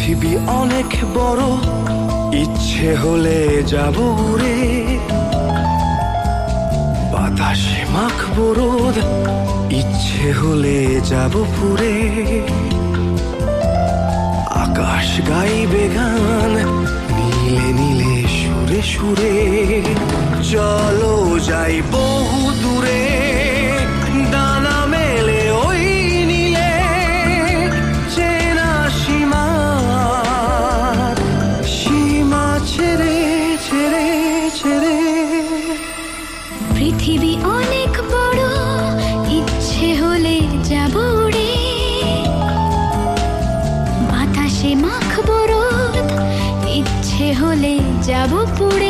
পৃথিবী অনেক বড়, ইচ্ছে হলে যাব উড়ে। বাতাসে মাখবো রোদ, ইচ্ছে হলে যাব পুরে। আকাশ গাইবে গান, নীলে নীলে সুরে সুরে। চলো যাই বহু দূরে, ডানা মেলে ওই নীলে। চেনা সীমা, সীমা ছেড়ে ছেড়ে ছেড়ে। পৃথিবী অনেক বড়, ইচ্ছে হলে যাব উড়ে। বাতাসে মাখবো রোদ, ইচ্ছে হলে যাব পুড়ে।